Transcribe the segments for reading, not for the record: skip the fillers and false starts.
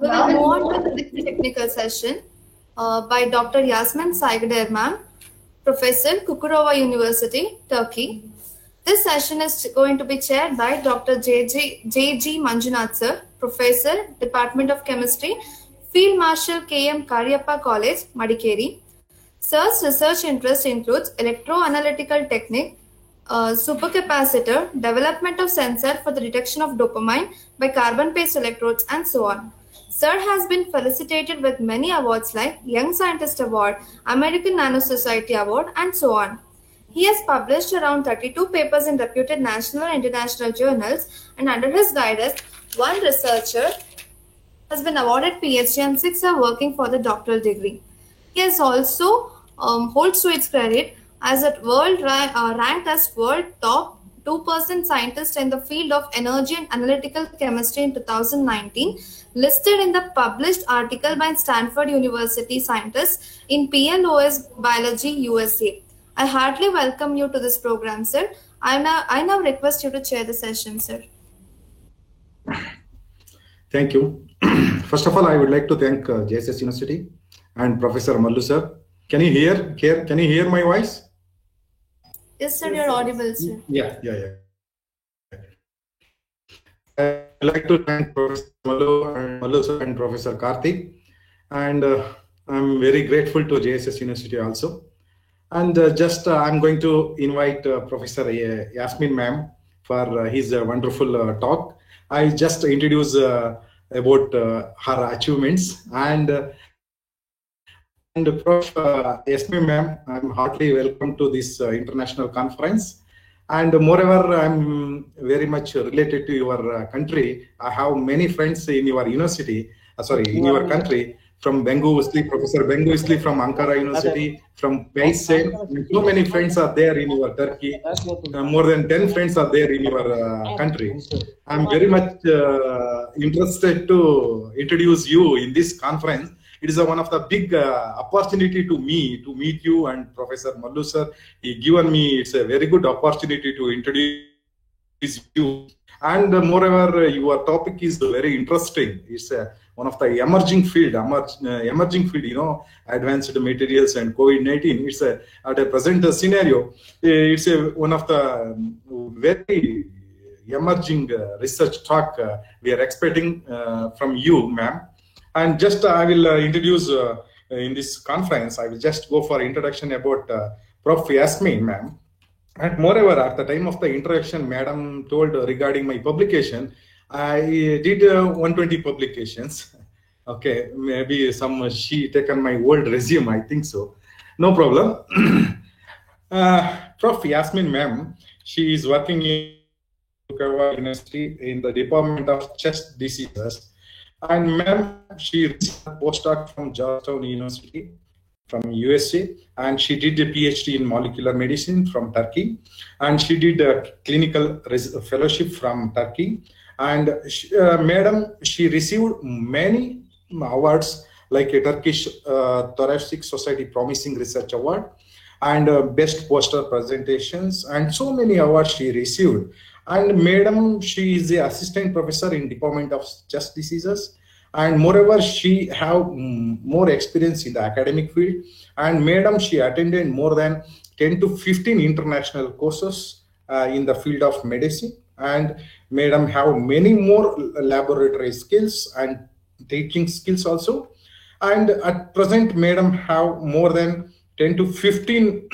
We will move on to the next technical session by Dr. Yasmin Saygıder ma'am, Professor, Çukurova University, Turkey. This session is going to be chaired by Dr. J.G. Manjunath sir, Professor, Department of Chemistry, Field Marshal K.M. Karyappa College, Madikeri. Sir's research interest includes electroanalytical technique, supercapacitor, development of sensor for the detection of dopamine by carbon-based electrodes, and so on. Sir has been felicitated with many awards like Young Scientist Award, American Nano Society Award, and so on. He has published around 32 papers in reputed national and international journals, and under his guidance, one researcher has been awarded PhD and 6 are working for the doctoral degree. He has also holds to its credit as a ranked as world top 2% scientist in the field of energy and analytical chemistry in 2019, listed in the published article by Stanford University scientists in PLOS Biology USA. I heartily welcome you to this program, sir. I now request you to chair the session, sir. Thank you. First of all, I would like to thank JSS University and Professor Mallu sir. Can you hear? Can you hear my voice? Yes, sir, you're audible, sir. Yeah. I'd like to thank Professor Mallu sir and Professor Karthik, and I'm very grateful to JSS University also. And I'm going to invite Professor Yasmin ma'am for his wonderful talk. I just introduce about her achievements, and Prof. Yasmin ma'am, I'm heartily welcome to this international conference. And moreover, I'm very much related to your country. I have many friends in your university, in your country, from Bengu Usli, Professor Bengu Usli from Ankara University, from Paysen. So many friends are there in your Turkey. More than 10 friends are there in your country. I'm very much interested to introduce you in this conference. It is one of the big opportunity to me to meet you and Professor Mallu sir. He given me, it's a very good opportunity to introduce you. And moreover, your topic is very interesting. It's one of the emerging field, you know, advanced materials and COVID-19. It's at a present scenario. It's one of the very emerging research talk we are expecting from you, ma'am. And just I will introduce in this conference, I will just go for introduction about Prof. Yasmin, ma'am. And moreover, at the time of the introduction, madam told regarding my publication, I did 120 publications. Okay, maybe she taken my old resume, I think so. No problem. Prof. Yasmin, ma'am, she is working in Çukurova University in the Department of Chest Diseases. And ma'am, she received a postdoc from Georgetown University from USA, and she did a PhD in molecular medicine from Turkey, and she did a clinical fellowship from Turkey. And madam, she received many awards like a Turkish Thoracic Society Promising Research Award and best poster presentations, and so many awards she received. And madam, she is the assistant professor in Department of Chest Diseases, and moreover, she have more experience in the academic field. And madam, she attended more than 10 to 15 international courses in the field of medicine. And madam have many more laboratory skills and teaching skills also. And at present, madam have more than 10 to 15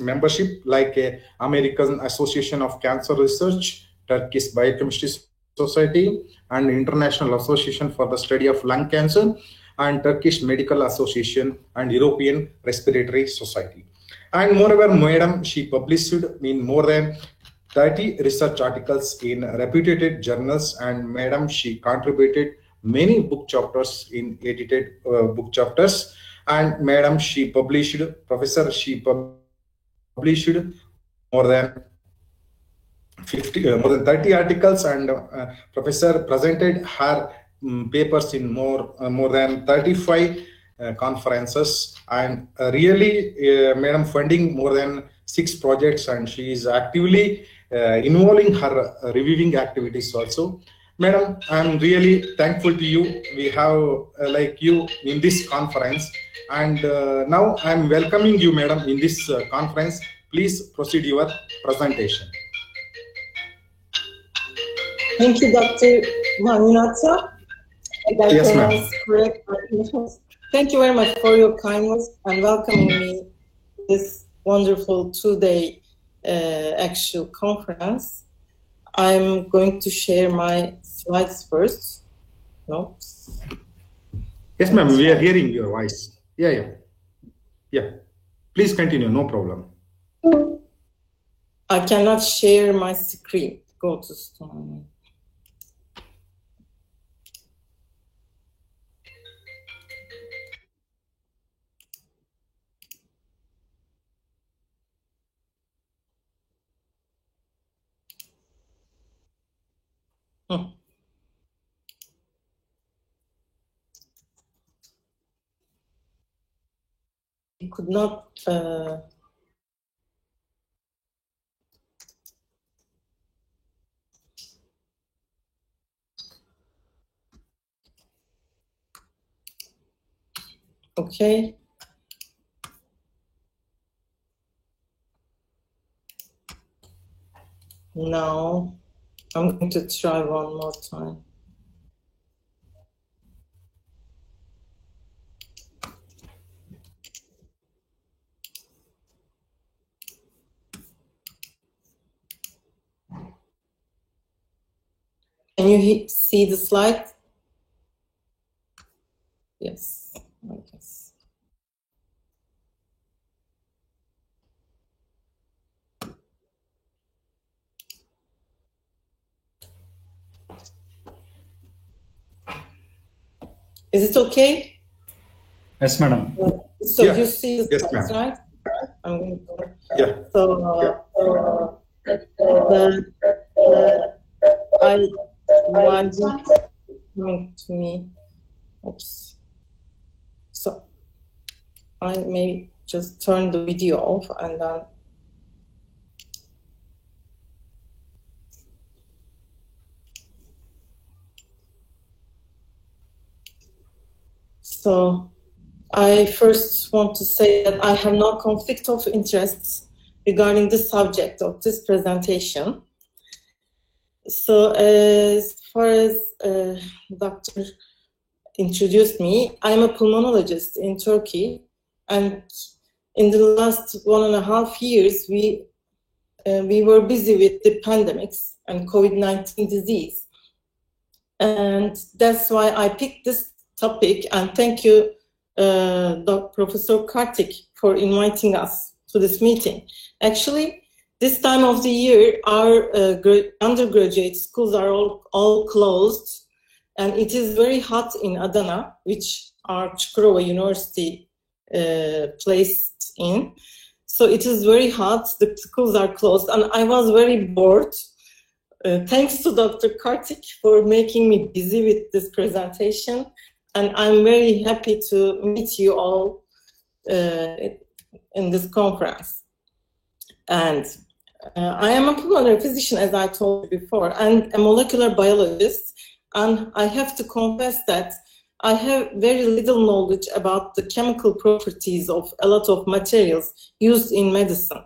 membership like American Association of Cancer Research, Turkish Biochemistry Society, and International Association for the Study of Lung Cancer, and Turkish Medical Association, and European Respiratory Society. And moreover, madam, she published in more than 30 research articles in reputed journals, and madam, she contributed many book chapters in edited book chapters. And madam, she published, professor, she published more than 30 articles, and professor presented her papers in more than 35 conferences, and really madam funding more than 6 projects, and she is actively involving her reviewing activities also. Madam, I'm really thankful to you. We have like you in this conference, and now I'm welcoming you, madam, in this conference. Please proceed your presentation. Thank you, Dr. Maninata. Yes, ma'am. Correct. Thank you very much for your kindness and welcoming me to this wonderful two-day actual conference. I'm going to share my slides first. No. Yes, ma'am. We are hearing your voice. Yeah. Please continue. No problem. I cannot share my screen. Go to slide. I could not. Okay. Now I'm going to try one more time. Can you see the slide? Yes, I guess. Is it okay? Yes, madam. So you see the slide, right? I'm going to, why is it coming to me? Oops. So I may just turn the video off and then. So I first want to say that I have no conflict of interests regarding the subject of this presentation. So as far as Dr. introduced me, I'm a pulmonologist in Turkey, and in the last 1.5 years, we were busy with the pandemics and COVID-19 disease. And that's why I picked this topic, and thank you, Professor Kartik, for inviting us to this meeting. Actually, this time of the year, our undergraduate schools are all closed, and it is very hot in Adana, which our Çukurova University placed in. So it is very hot, the schools are closed, and I was very bored. Thanks to Dr. Kartik for making me busy with this presentation. And I'm very happy to meet you all in this conference. And I am a pulmonary physician, as I told you before, and a molecular biologist. And I have to confess that I have very little knowledge about the chemical properties of a lot of materials used in medicine.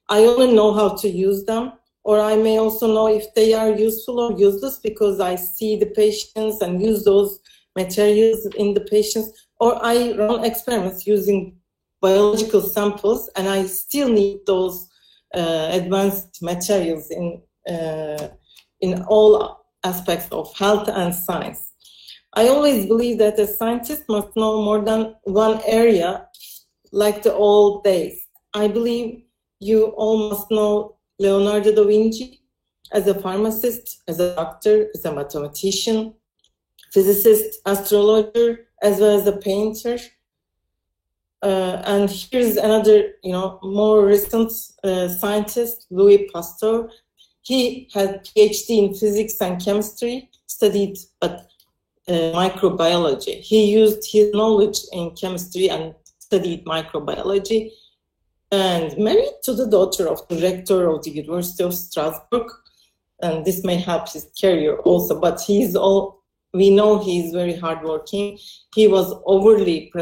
I only know how to use them, or I may also know if they are useful or useless because I see the patients and use those materials in the patients, or I run experiments using biological samples, and I still need those advanced materials in all aspects of health and science. I always believe that a scientist must know more than one area, like the old days. I believe you all must know Leonardo da Vinci as a pharmacist, as a doctor, as a mathematician, physicist, astrologer, as well as a painter. And here's another, more recent scientist, Louis Pasteur. He had PhD in physics and chemistry, studied microbiology. He used his knowledge in chemistry and studied microbiology, and married to the daughter of the rector of the University of Strasbourg. and this may help his career also, but we know he's very hardworking. He was overly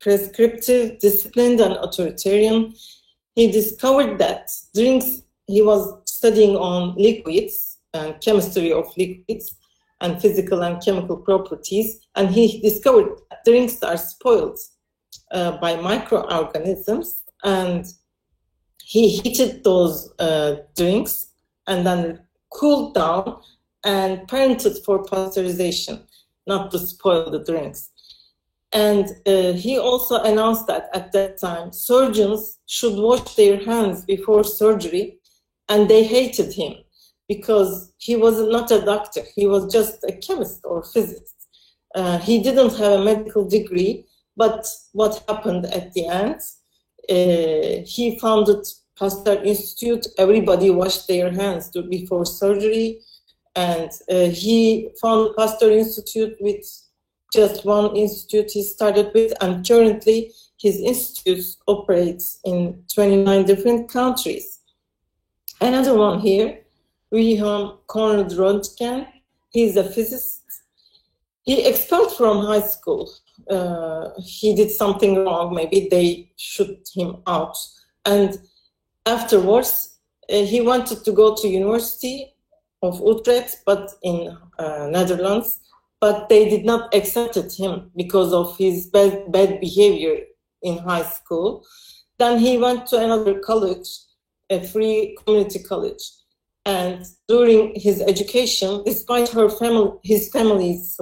prescriptive, disciplined, and authoritarian. He discovered that drinks, he was studying on liquids and chemistry of liquids and physical and chemical properties, and he discovered that drinks are spoiled by microorganisms, and he heated those drinks and then cooled down and parented for pasteurization, not to spoil the drinks. And he also announced that at that time, surgeons should wash their hands before surgery, and they hated him because he was not a doctor. He was just a chemist or physicist. He didn't have a medical degree, but what happened at the end, he founded Pasteur Institute. Everybody washed their hands before surgery, and he founded Pasteur Institute with just one institute he started with, and currently his institute operates in 29 different countries. Another one here, Wilhelm Conrad Röntgen. He's a physicist. He expelled from high school. He did something wrong, maybe they shoot him out. And afterwards, he wanted to go to University of Utrecht, but in Netherlands, but they did not accept him because of his bad behavior in high school. Then he went to another college, a free community college. And during his education, despite his family's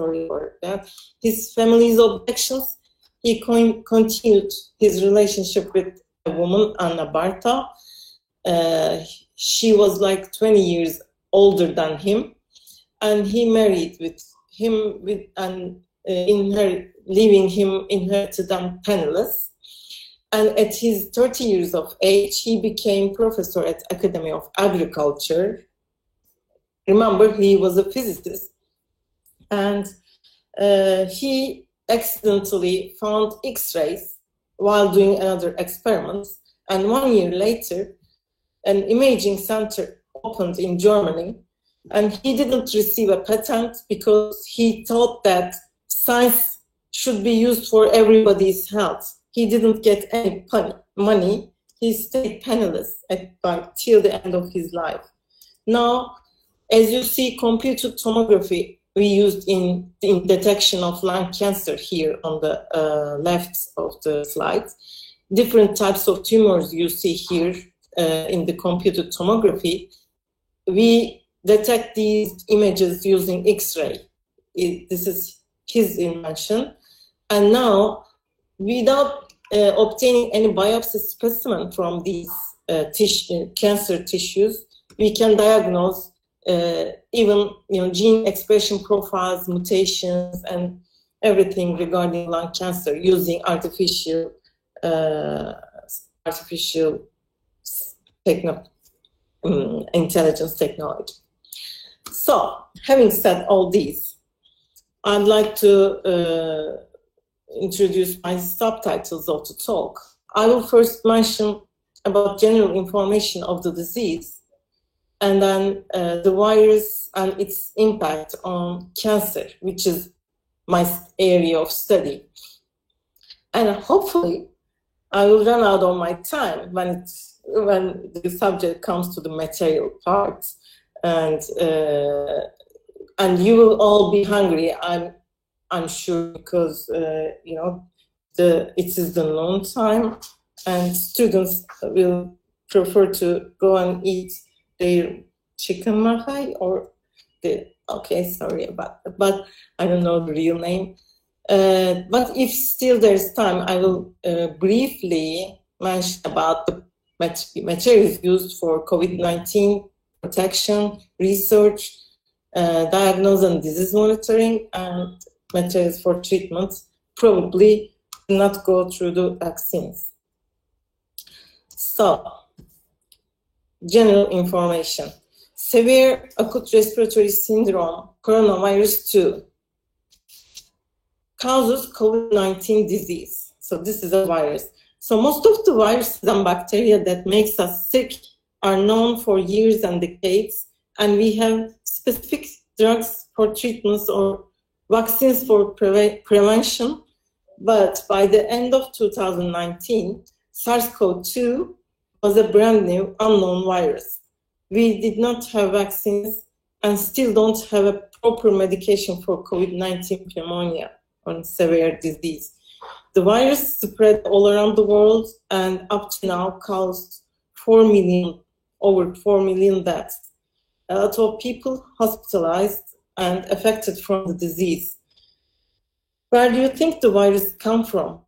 objections, he continued his relationship with a woman, Anna Barta. She was like 20 years older than him, and he married leaving him inherited and penniless. And at his 30 years of age, he became professor at Academy of Agriculture. Remember, he was a physicist. And he accidentally found X-rays while doing another experiment. And 1 year later, an imaging center opened in Germany. And he didn't receive a patent because he thought that science should be used for everybody's health. He didn't get any money. He stayed penniless till the end of his life. Now, as you see, computed tomography we used in detection of lung cancer here on the left of the slide. Different types of tumors you see here in the computed tomography. We detect these images using X-ray. This is his invention. And now, without obtaining any biopsy specimen from these cancer tissues, we can diagnose even gene expression profiles, mutations, and everything regarding lung cancer using artificial intelligence technology. So, having said all these, I'd like to introduce my subtitles of the talk. I will first mention about general information of the disease, and then the virus and its impact on cancer, which is my area of study. And hopefully, I will run out of my time when the subject comes to the material part, and you will all be hungry, I'm sure, because it is the noon time, and students will prefer to go and eat their chicken mahai sorry about that, but I don't know the real name. But if still there's time, I will briefly mention about the materials used for COVID-19 protection, research, diagnosis and disease monitoring, and materials for treatment. Probably not go through the vaccines. So, general information. Severe acute respiratory syndrome, coronavirus 2, causes COVID-19 disease. So this is a virus. So most of the viruses and bacteria that makes us sick are known for years and decades, and we have specific drugs for treatments or vaccines for prevention. But by the end of 2019, SARS-CoV-2 was a brand new unknown virus. We did not have vaccines and still don't have a proper medication for COVID-19 pneumonia or severe disease. The virus spread all around the world and up to now caused over 4 million deaths. A lot of people hospitalized and affected from the disease. Where do you think the virus come from?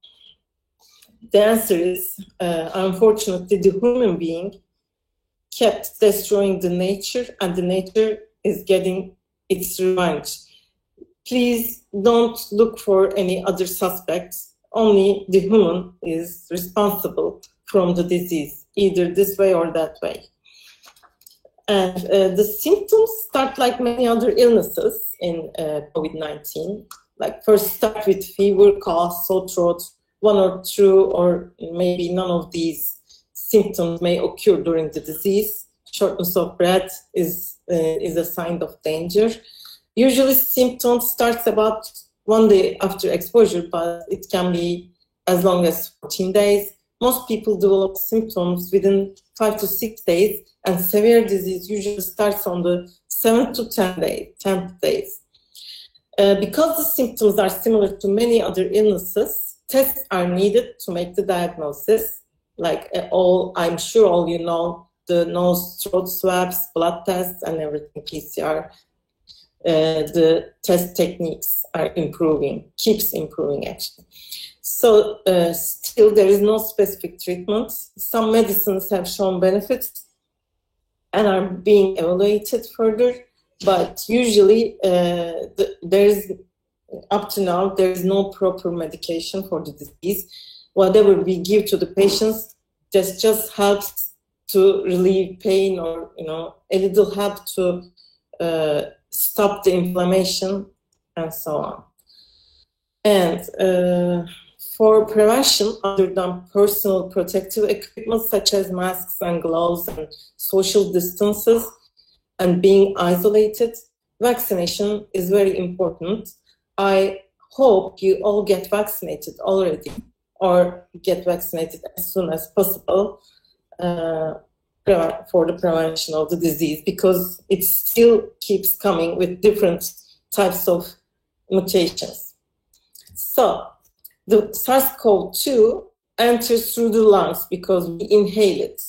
The answer is, unfortunately, the human being kept destroying the nature, and the nature is getting its revenge. Please don't look for any other suspects. Only the human is responsible from the disease, either this way or that way. And the symptoms start like many other illnesses in COVID-19. Like first start with fever, cough, sore throat. One or two or maybe none of these symptoms may occur during the disease. Shortness of breath is a sign of danger. Usually symptoms starts about 1 day after exposure, but it can be as long as 14 days. Most people develop symptoms within 5 to 6 days, and severe disease usually starts on the 7th to 10th days. Because the symptoms are similar to many other illnesses, tests are needed to make the diagnosis. Like I'm sure all you know, the nose, throat swabs, blood tests, and everything, PCR. The test techniques are improving, keeps improving actually. So still there is no specific treatment. Some medicines have shown benefits and are being evaluated further, but usually up to now, there is no proper medication for the disease. Whatever we give to the patients just helps to relieve pain or a little help to stop the inflammation and so on. And for prevention, other than personal protective equipment such as masks and gloves and social distances and being isolated, vaccination is very important. I hope you all get vaccinated already or get vaccinated as soon as possible for the prevention of the disease, because it still keeps coming with different types of mutations. So the SARS-CoV-2 enters through the lungs because we inhale it,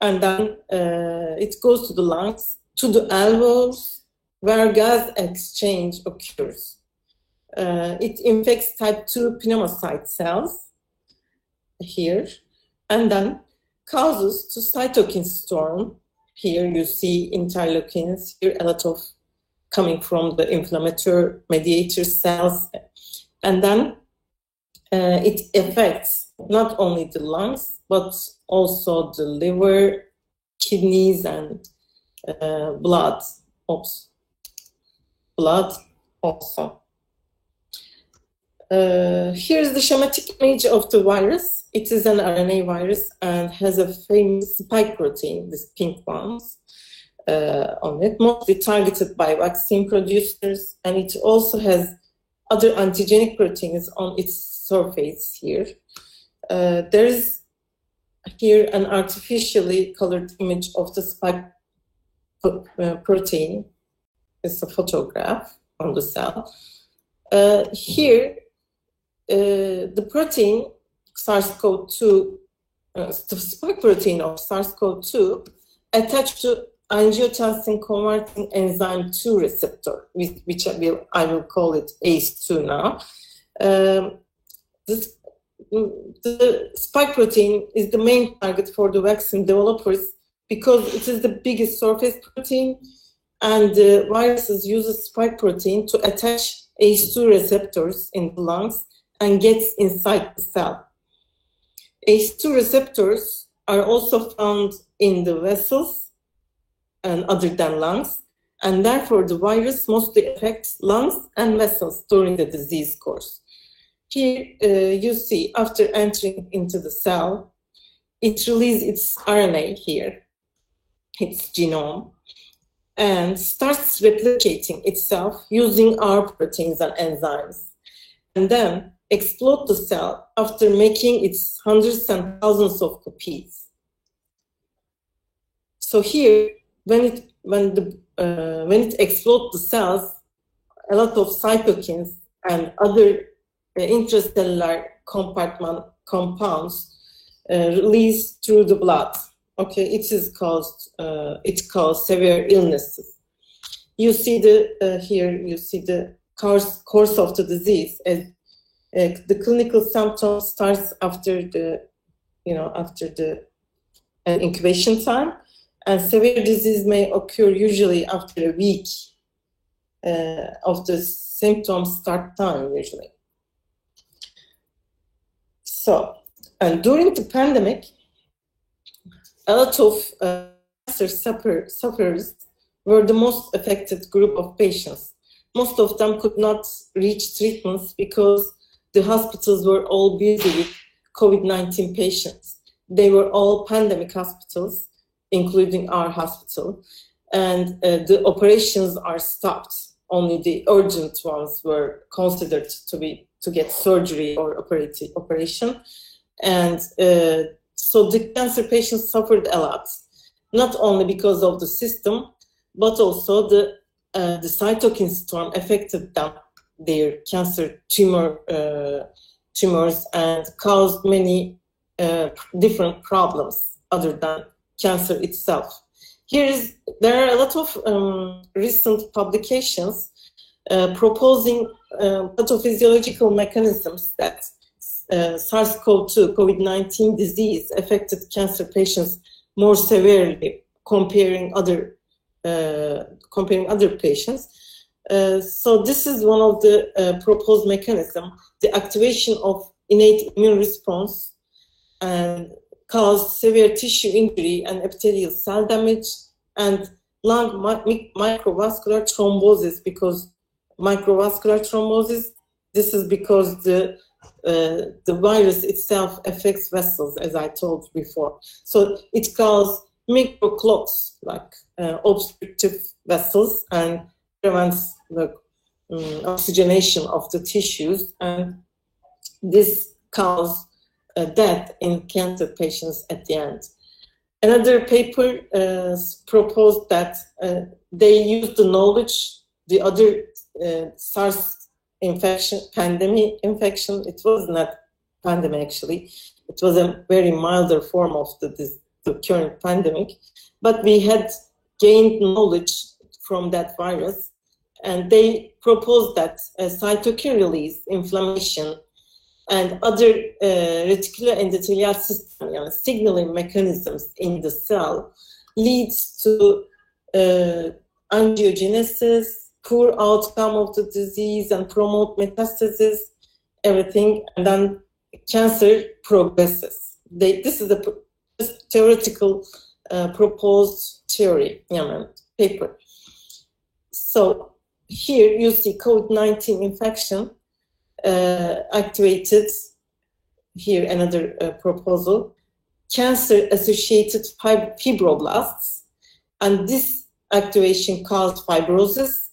and then it goes to the lungs, to the elbows, where gas exchange occurs. It infects type 2 pneumocyte cells here, and then causes to cytokine storm. Here you see interleukins, here a lot of coming from the inflammatory mediator cells. And then it affects not only the lungs, but also the liver, kidneys, and blood also. Here's the schematic image of the virus. It is an RNA virus and has a famous spike protein, these pink ones, on it, mostly targeted by vaccine producers, and it also has other antigenic proteins on its surface here. There is here an artificially colored image of the spike protein. It's a photograph on the cell. Here, the protein SARS-CoV-2, the spike protein of SARS-CoV-2 attached to angiotensin-converting enzyme 2 receptor, which I will call it ACE2 now. The spike protein is the main target for the vaccine developers because it is the biggest surface protein, and the viruses use a spike protein to attach ACE2 receptors in the lungs and gets inside the cell. ACE2 receptors are also found in the vessels and other than lungs, and therefore the virus mostly affects lungs and vessels during the disease course. Here you see, after entering into the cell, it releases its RNA here, its genome, and starts replicating itself using our proteins and enzymes, and then explode the cell after making its hundreds and thousands of copies. So here, when it explodes the cells, a lot of cytokines and other intracellular compounds release through the blood. Okay, it causes severe illnesses. You see here you see the course of the disease. As the clinical symptoms starts after the incubation time, and severe disease may occur usually after a week of the symptoms start time usually. So, and during the pandemic, a lot of cancer sufferers were the most affected group of patients. Most of them could not reach treatments because the hospitals were all busy with COVID-19 patients. They were all pandemic hospitals, including our hospital, and the operations are stopped. Only the urgent ones were considered to get surgery or operation. And so the cancer patients suffered a lot, not only because of the system, but also the cytokine storm affected them, their cancer tumors, and caused many different problems other than cancer itself. There are a lot of recent publications proposing pathophysiological mechanisms that SARS-CoV-2, COVID-19 disease affected cancer patients more severely comparing other patients. So this is one of the proposed mechanisms, the activation of innate immune response, and caused severe tissue injury and epithelial cell damage and lung microvascular thrombosis. Because microvascular thrombosis, this is because the virus itself affects vessels, as I told before. So it causes microclots, like obstructive vessels, and prevents the oxygenation of the tissues, and this causes death in cancer patients at the end. Another paper proposed that they used the knowledge, the other SARS pandemic infection. It was not pandemic actually. It was a very milder form of the current pandemic, but we had gained knowledge from that virus, and they proposed that cytokine release, inflammation, and other reticular endothelial system signaling mechanisms in the cell leads to angiogenesis, poor outcome of the disease, and promote metastasis, everything, and then cancer progresses. This is the theoretical proposed theory, paper. So here you see COVID-19 infection activated, here another proposal, cancer-associated fibroblasts, and this activation caused fibrosis.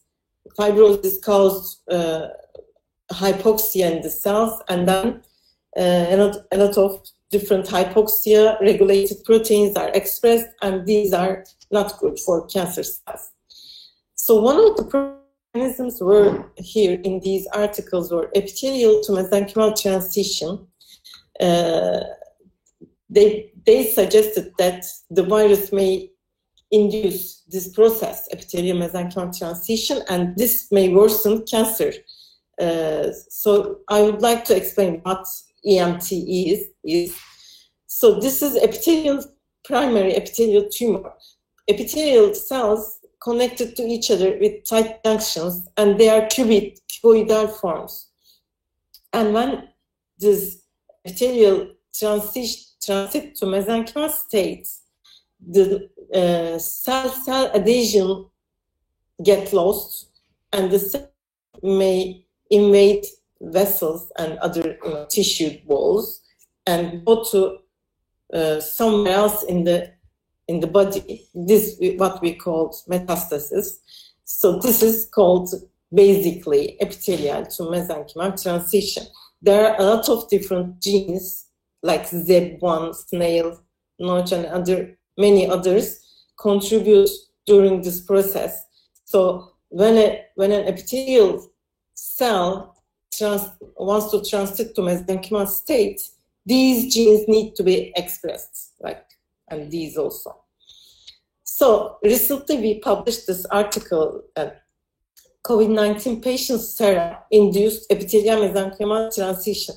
Fibrosis caused hypoxia in the cells, and then a lot of different hypoxia-regulated proteins are expressed, and these are not good for cancer cells. So one of the mechanisms were here in these articles were epithelial to mesenchymal transition. They suggested that the virus may induce this process, epithelial mesenchymal transition, and this may worsen cancer. So I would like to explain what EMT is. So this is primary epithelial tumor. Epithelial cells connected to each other with tight junctions, and they are cuboidal forms. And when this epithelial transit to mesenchymal state, the cell adhesion get lost, and the cell may invade vessels and other tissue walls and go to somewhere else in in the body. This is what we call metastasis. So this is called basically epithelial to mesenchymal transition. There are a lot of different genes like ZEB1, snail, notch, and many others contribute during this process. So when an epithelial cell wants to transit to mesenchymal state, these genes need to be expressed, and these also. So recently we published this article, COVID-19 patients' serum induced epithelial mesenchymal transition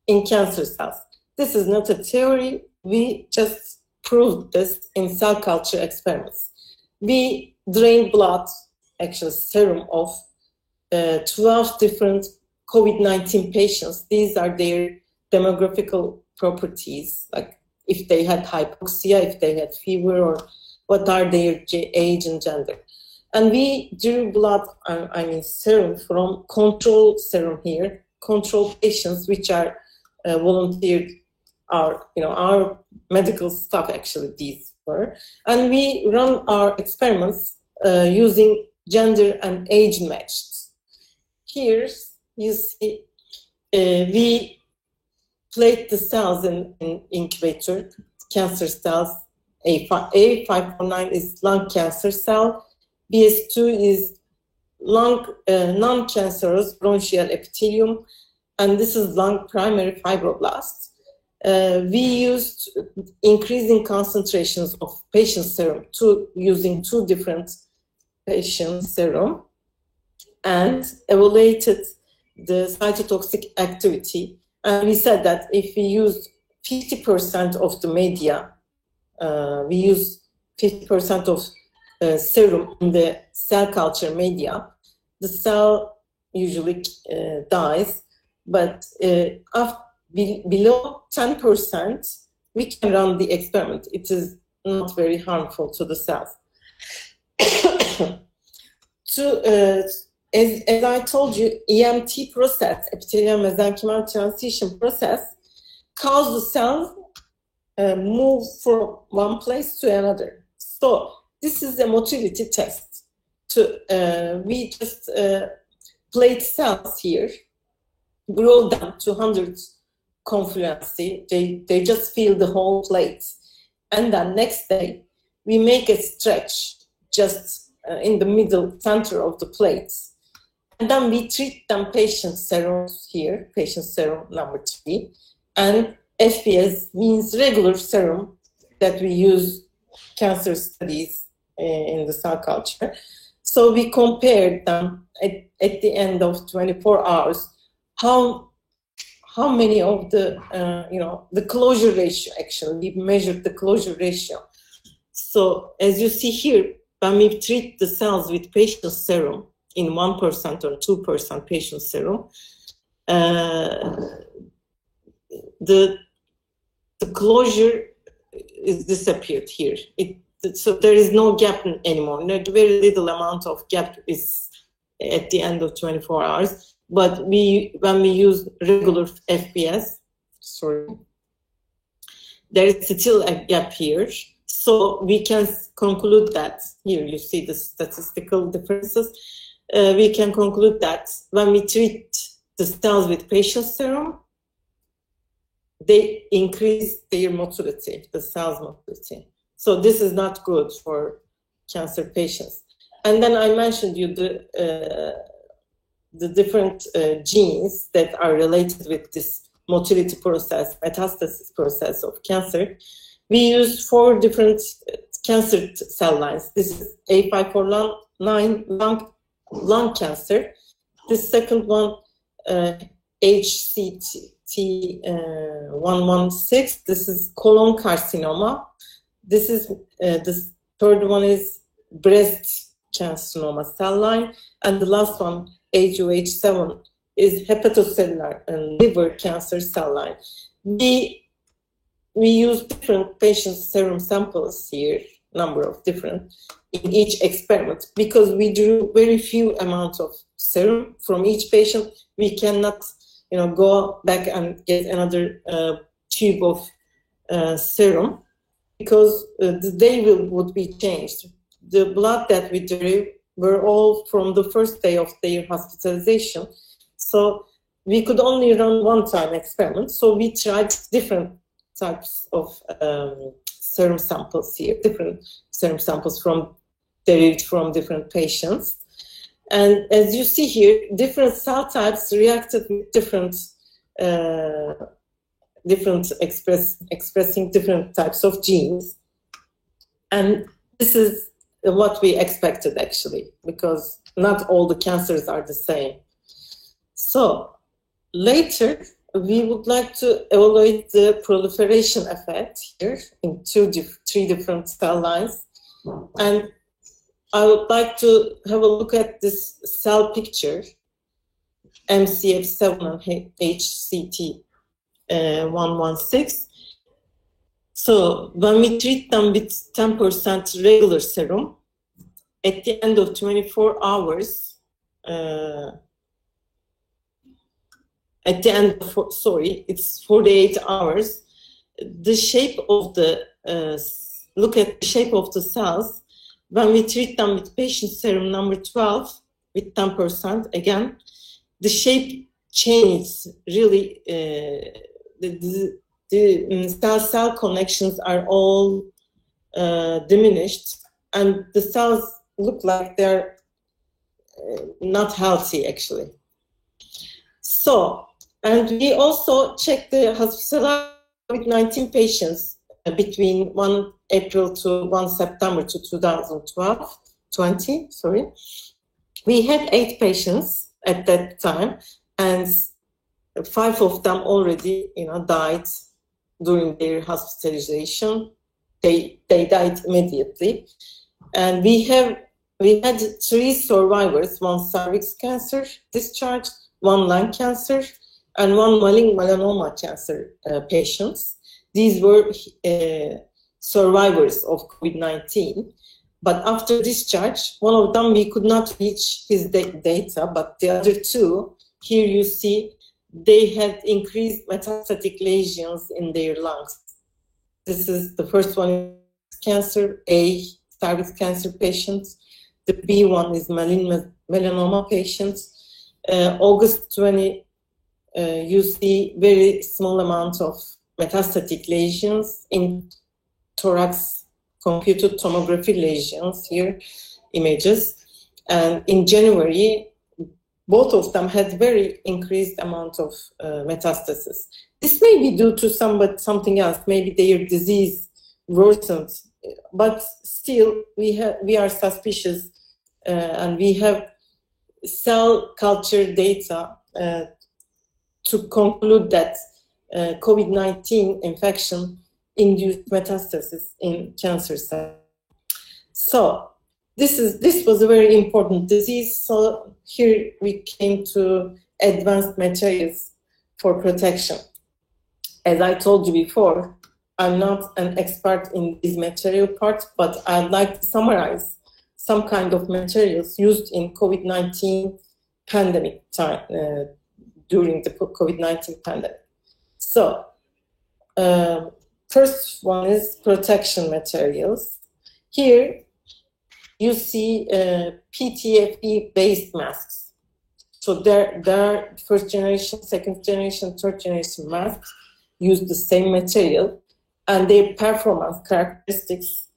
in cancer cells. This is not a theory. We just proved this in cell culture experiments. We drained blood, actually serum of 12 different COVID-19 patients. These are their demographical properties, like if they had hypoxia, if they had fever, or what are their age and gender. And we drew blood, serum from control serum here, control patients, which are volunteered, our medical staff, actually, these were. And we run our experiments using gender and age matched. Here you see we plate the cells in incubator, cancer cells. A549 is lung cancer cell. BS2 is lung non-cancerous bronchial epithelium, and this is lung primary fibroblast. We used increasing concentrations of patient serum using 2 different patient serum, and evaluated the cytotoxic activity. And we said that if we use 50% of the media, we use 50% of serum in the cell culture media, the cell usually dies, but below 10%, we can run the experiment. It is not very harmful to the cells. As I told you, EMT process, epithelial mesenchymal transition process, cause the cells move from one place to another. So this is a motility test. We just plate cells here, grow them to 100 confluency. They just fill the whole plate. And then next day, we make a stretch just in the middle center of the plates. And then we treat them patient serums here, patient serum number 3. And FPS means regular serum that we use cancer studies in the cell culture. So we compared them at the end of 24 hours, how many of the, the closure ratio, actually, we measured the closure ratio. So as you see here, when we treat the cells with patient serum in 1% or 2% patient serum, the closure is disappeared here. So there is no gap anymore. Very little amount of gap is at the end of 24 hours. But when we use regular FPS, there is still a gap here. So we can conclude that, here you see the statistical differences. We can conclude that when we treat the cells with patient serum, they increase their motility, the cell's motility. So this is not good for cancer patients. And then I mentioned you the different genes that are related with this motility process, metastasis process of cancer. We used 4 different cancer cell lines. This is A549 lung cancer. The second one, HCT116. This is colon carcinoma. This is the third one is breast carcinoma cell line, and the last one, HUH7, is hepatocellular and liver cancer cell line. We use different patient serum samples here, number of different, in each experiment, because we drew very few amounts of serum from each patient. We cannot, go back and get another tube of serum. because the day would be changed. The blood that we drew were all from the first day of their hospitalization. So we could only run one-time experiment. So we tried different types of serum samples here, different serum samples derived from different patients. And as you see here, different cell types reacted with expressing different types of genes. And this is what we expected, actually, because not all the cancers are the same. So later, we would like to evaluate the proliferation effect here in three different cell lines. And I would like to have a look at this cell picture, MCF7 and HCT116. So when we treat them with 10% regular serum, at the end of 24 hours, it's 48 hours, the shape of the, look at the shape of the cells. When we treat them with patient serum number 12 with 10%, again, the shape changes really. The cell-cell connections are all diminished, and the cells look like they're not healthy, actually. So, and we also checked the hospitalized COVID-19 patients between 1 April to 1 September to 2020. We had 8 patients at that time, and 5 of them already, died during their hospitalization. They died immediately, and we had 3 survivors: 1 cervix cancer discharge, 1 lung cancer, and 1 malignant melanoma cancer patients. These were survivors of COVID-19. But after discharge, one of them, we could not reach his data, but the other 2, here you see, they had increased metastatic lesions in their lungs. This is the first one, cancer, A, cervix cancer patients. The B one is malignant melanoma patients. August 20, you see very small amount of metastatic lesions in thorax, computed tomography lesions, here, images. And in January, both of them had very increased amount of metastasis. This may be due to something else. Maybe their disease worsened, but still we are suspicious, and we have cell culture data to conclude that COVID-19 infection induced metastasis in cancer cells. So this was a very important disease. So here we came to advanced materials for protection. As I told you before, I'm not an expert in this material part, but I'd like to summarize some kind of materials used in COVID-19 pandemic time, during the COVID-19 pandemic. So, first one is protection materials. Here, you see PTFE-based masks. So there are first generation, second generation, third generation masks use the same material, and their performance characteristics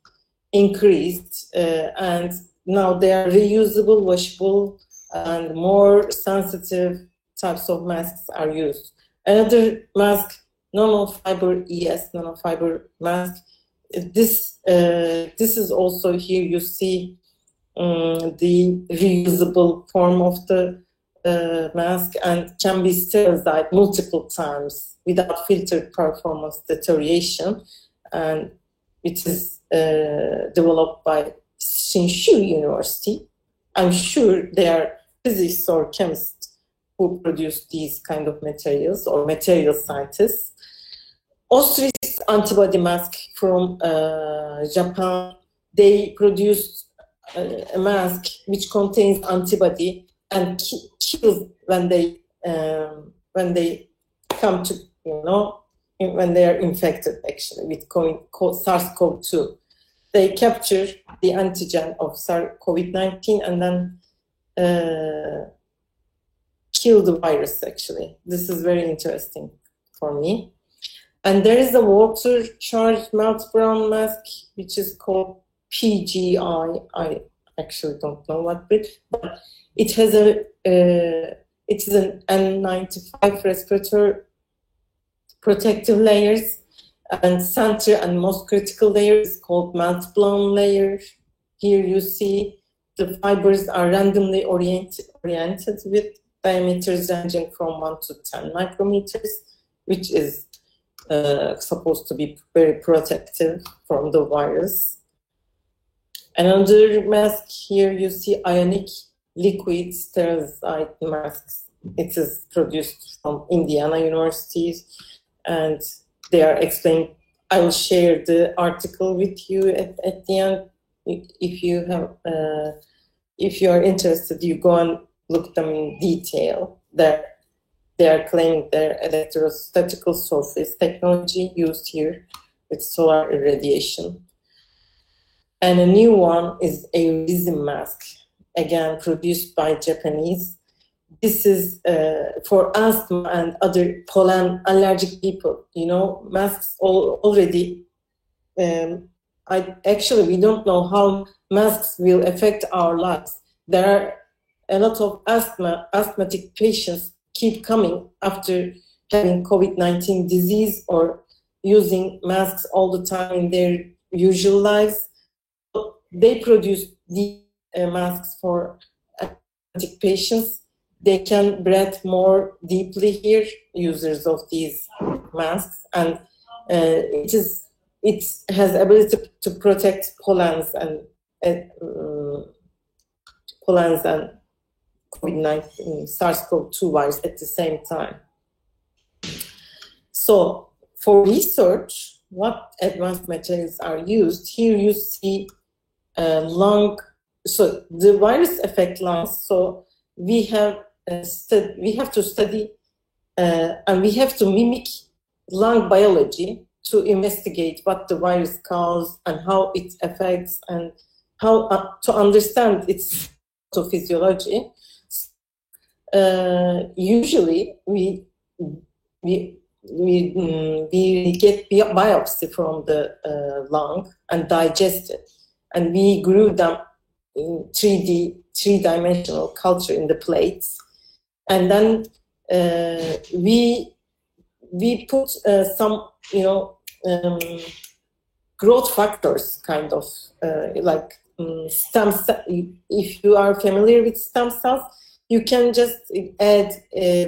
increased, and now they are reusable, washable, and more sensitive types of masks are used. Another mask, nanofiber ES, nanofiber mask. This is also, here you see the reusable form of the mask, and can be sterilized multiple times without filter performance deterioration. And it is developed by Tsinghua University. I'm sure they are physicists or chemists who produce these kind of materials, or material scientists. Ostris antibody mask from Japan. They produced a mask which contains antibody and kills when they come to when they are infected actually with SARS-CoV-2. They capture the antigen of COVID-19 and then kill the virus actually. This is very interesting for me. And there is a water charged meltblown mask which is called PGI. I actually don't know what it, but it has it is an N95 respirator protective layers, and center and most critical layer is called meltblown layer. Here you see the fibers are randomly oriented with diameters ranging from 1 to 10 micrometers, which is supposed to be very protective from the virus. Another mask here you see ionic liquid sterilized masks. It is produced from Indiana University, and they are explained. I will share the article with you at the end. If you have, if you are interested, you go and look them in detail. They are claiming their electrostatical surface technology used here with solar irradiation. And a new one is a resin mask, again produced by Japanese. This is for asthma and other pollen allergic people. You know, masks already. Actually, we don't know how masks will affect our lives. There are a lot of asthmatic patients keep coming after having COVID-19 disease or using masks all the time in their usual lives. They produce these masks for asthmatic patients. They can breathe more deeply here, users of these masks, and it has ability to protect pollens and COVID-19 SARS-CoV-2 virus at the same time. So for research, what advanced materials are used? Here you see lung. So the virus affects lungs. So we have to study and we have to mimic lung biology to investigate what the virus causes and how it affects and how to understand its pathophysiology. Usually we get biopsy from the lung and digest it, and we grew them in three-dimensional culture in the plates, and then we put some growth factors, kind of like stem cell. If you are familiar with stem cells, you can just add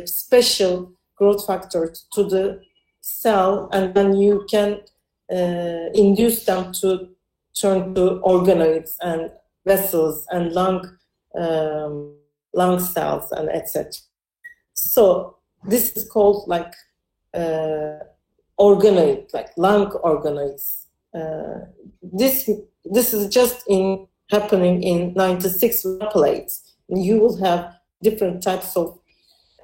special growth factors to the cell, and then you can induce them to turn to organoids and vessels and lung cells and etc. So this is called like organoid, like lung organoids. This is just happening in 96 plates. You will have different types of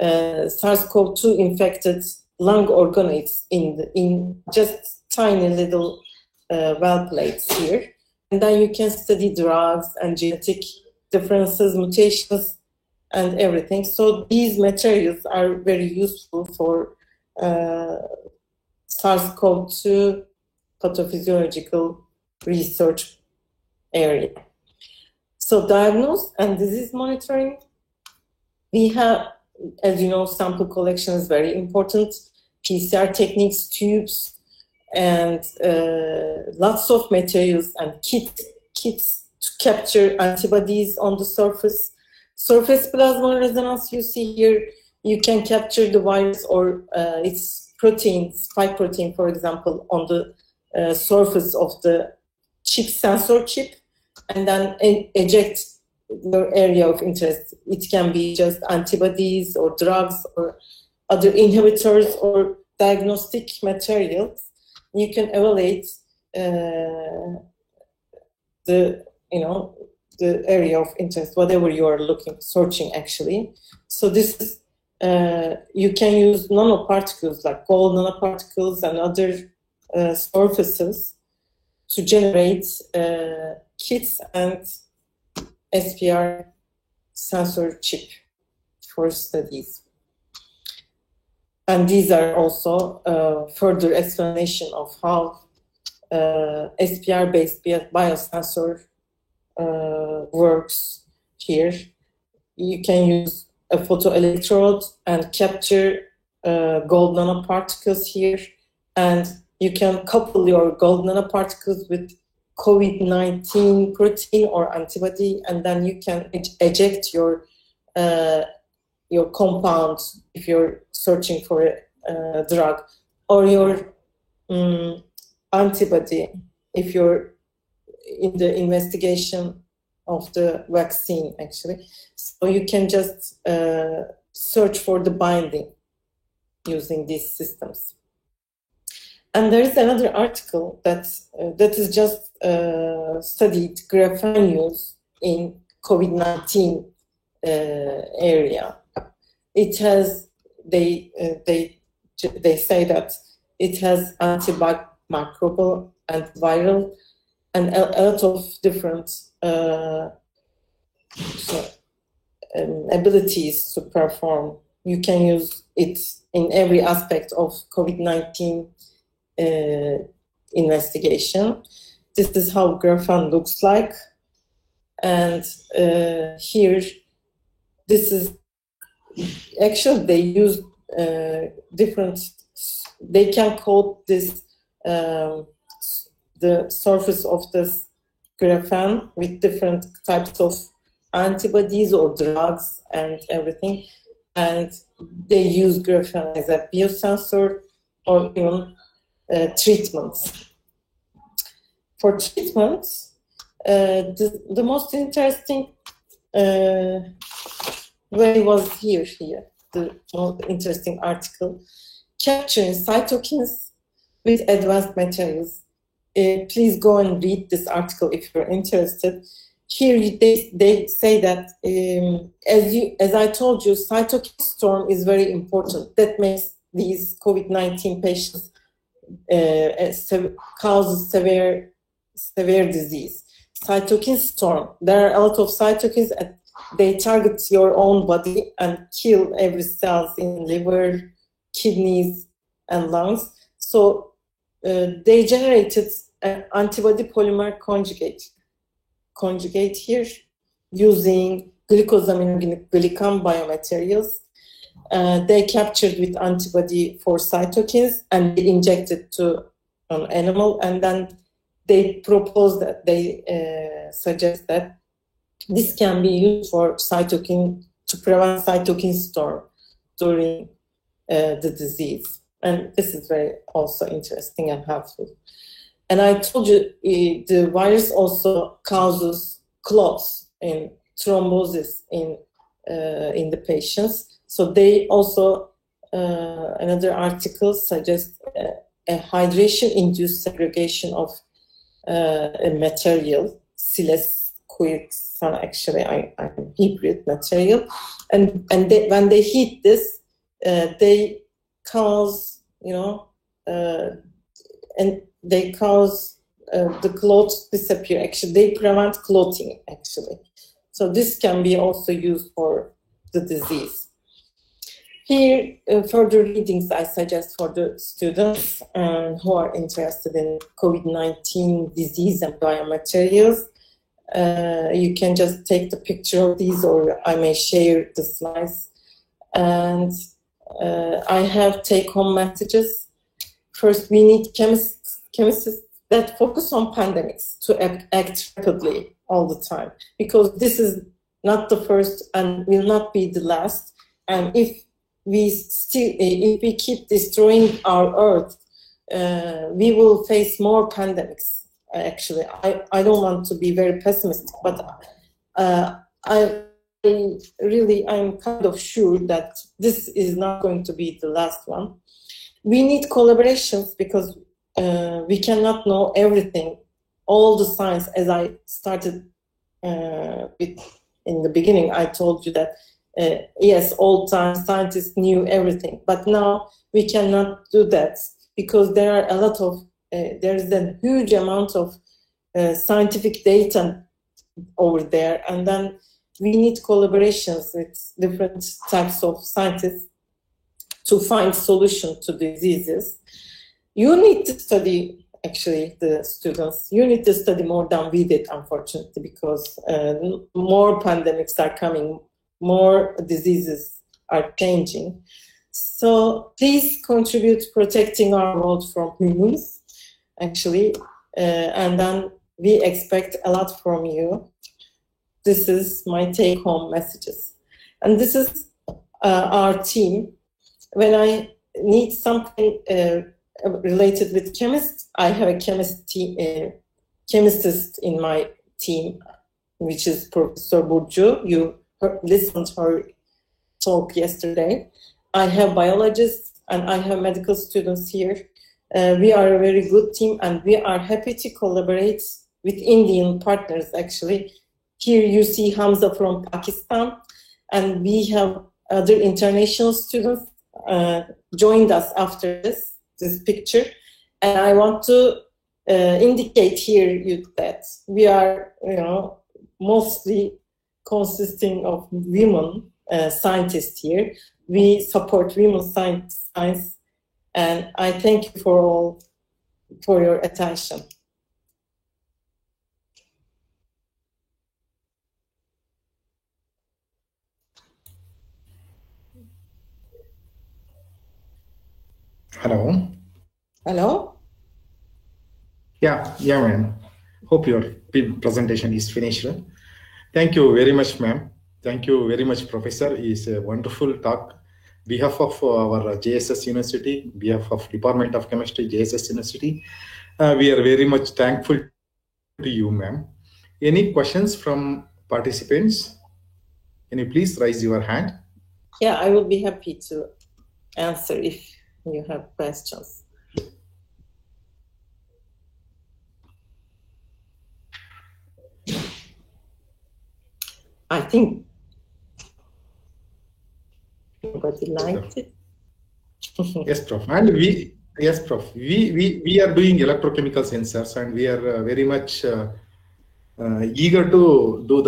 SARS-CoV-2 infected lung organoids in just tiny little well plates here. And then you can study drugs and genetic differences, mutations, and everything. So these materials are very useful for SARS-CoV-2 pathophysiological research area. So diagnose and disease monitoring. We have, as you know, sample collection is very important. PCR techniques, tubes, and lots of materials and kits to capture antibodies on the surface. Surface plasma resonance, you see here, you can capture the virus or its protein, spike protein, for example, on the surface of the sensor chip, and then eject your area of interest. It can be just antibodies or drugs or other inhibitors or diagnostic materials. You can evaluate the area of interest, whatever you are searching actually. So this is you can use nanoparticles like gold nanoparticles and other surfaces to generate kits and SPR sensor chip for studies. And these are also further explanation of how SPR-based biosensor works here. You can use a photoelectrode and capture gold nanoparticles here, and you can couple your gold nanoparticles with COVID-19 protein or antibody, and then you can eject your compound if you're searching for a drug, or your antibody if you're in the investigation of the vaccine, actually. So you can just search for the binding using these systems. And there is another article that is just studied graphene use in COVID-19 area. It has, they say that it has antimicrobial and viral and a lot of different abilities to perform. You can use it in every aspect of COVID-19 investigation. This is how graphene looks like. And here, this is, actually they use different, they can coat this, the surface of this graphene with different types of antibodies or drugs and everything. And they use graphene as a biosensor or even treatments. For treatments, the most interesting way was here, the most interesting article, capturing cytokines with advanced materials. Please go and read this article if you're interested. Here they say that, as I told you, cytokine storm is very important. That makes these COVID-19 patients causes severe disease. Cytokine storm. There are a lot of cytokines, and they target your own body and kill every cell in liver, kidneys, and lungs. So they generated an antibody polymer conjugate here using glycosaminoglycan biomaterials. They captured with antibody for cytokines and they injected to an animal, and then they propose that they suggest that this can be used for cytokine, to prevent cytokine storm during the disease. And this is very also interesting and helpful. And I told you the virus also causes clots and thrombosis in the patients. So they also, another article suggests a hydration-induced segregation of a material, silicon quicksand, actually, I'm hybrid material. And when they heat this, they cause, and they cause the clots disappear. Actually, they prevent clotting, actually. So this can be also used for the disease. Here, further readings I suggest for the students who are interested in COVID-19 disease and biomaterials. You can just take the picture of these, or I may share the slides. And I have take-home messages. First, we need chemists that focus on pandemics to act rapidly all the time, because this is not the first and will not be the last. And if we keep destroying our Earth, we will face more pandemics. Actually, I don't want to be very pessimistic, but I'm kind of sure that this is not going to be the last one. We need collaborations because we cannot know everything, all the science. As I started with in the beginning, I told you that yes, old time scientists knew everything, but now we cannot do that because there are a lot of, there is a huge amount of scientific data over there, and then we need collaborations with different types of scientists to find solutions to diseases. You need to study, actually, the students, you need to study more than we did, unfortunately, because more pandemics are coming, more diseases are changing. So please contribute to protecting our world from humans, actually, and then we expect a lot from you. This is my take-home messages. And this is our team. When I need something related with chemists, I have a chemistist in my team, which is Professor Burcu. You listened to her talk yesterday. I have biologists and I have medical students here. We are a very good team and we are happy to collaborate with Indian partners, actually. Here you see Hamza from Pakistan, and we have other international students joined us after this picture. And I want to indicate here that we are, mostly consisting of women scientists here. We support women science, and I thank you for your attention. Hello. Hello? Yeah, ma'am. Hope your presentation is finished. Thank you very much, ma'am. Thank you very much, Professor. It's a wonderful talk. Behalf of our JSS University, behalf of Department of Chemistry, JSS University, we are very much thankful to you, ma'am. Any questions from participants? Can you please raise your hand? Yeah, I will be happy to answer if you have questions. I think nobody liked it. Yes, Prof. And we are doing electrochemical sensors, and we are very much eager to do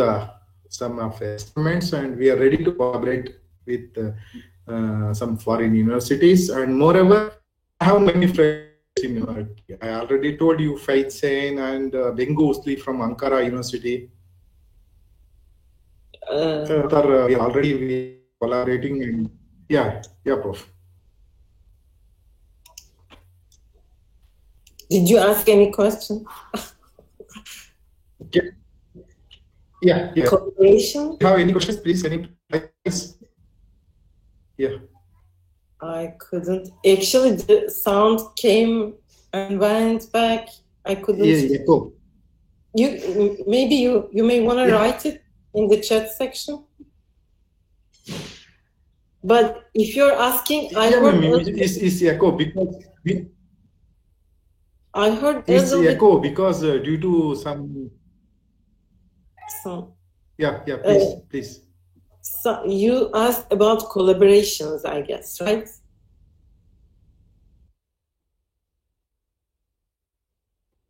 some of experiments, and we are ready to collaborate with some foreign universities. And moreover, I have many friends in Turkey. I already told you Faith Sen and Bengu Usli from Ankara University. We are already collaborating. And yeah, Prof. Did you ask any question? Yeah. Cooperation? Have any questions, please? Please? Yeah. I couldn't. Actually, the sound came and went back. I couldn't. Yeah, cool. You may want to write it in the chat section. But if you're asking, I heard it's echo because I heard it's echo because due to some. So, yeah, please. So you asked about collaborations, I guess, right?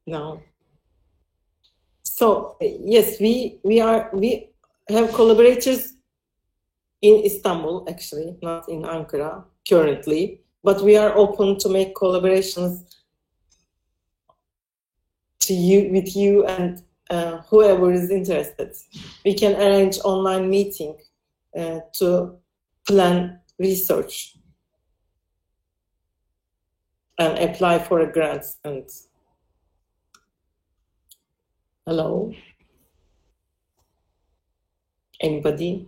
No. So yes, we have collaborators in Istanbul, actually, not in Ankara currently, but we are open to make collaborations with you and whoever is interested. We can arrange online meeting to plan research and apply for a grant. And hello, anybody?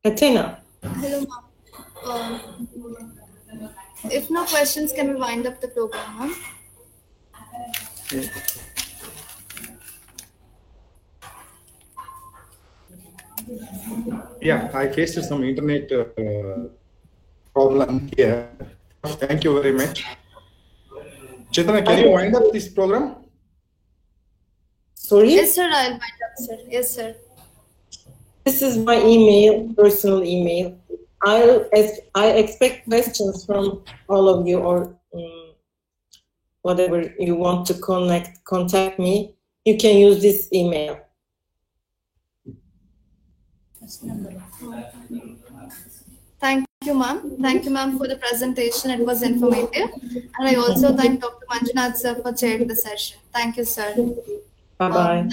Athena. Hello, ma'am. If no questions, can we wind up the program, ma'am? Yeah, I faced some internet problem here. Thank you very much. Chaitanya, can you wind up this program? Sorry? Yes, sir, I'll wind up, sir. Yes, sir. This is my email, personal email. I expect questions from all of you, or whatever you want to contact me. You can use this email. Thank you, ma'am. Thank you, ma'am, for the presentation. It was informative. And I also thank Dr. Manjunath, sir, for chairing the session. Thank you, sir. Bye-bye.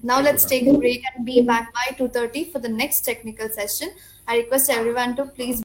Now let's take a break and be back by 2:30 for the next technical session. I request everyone to please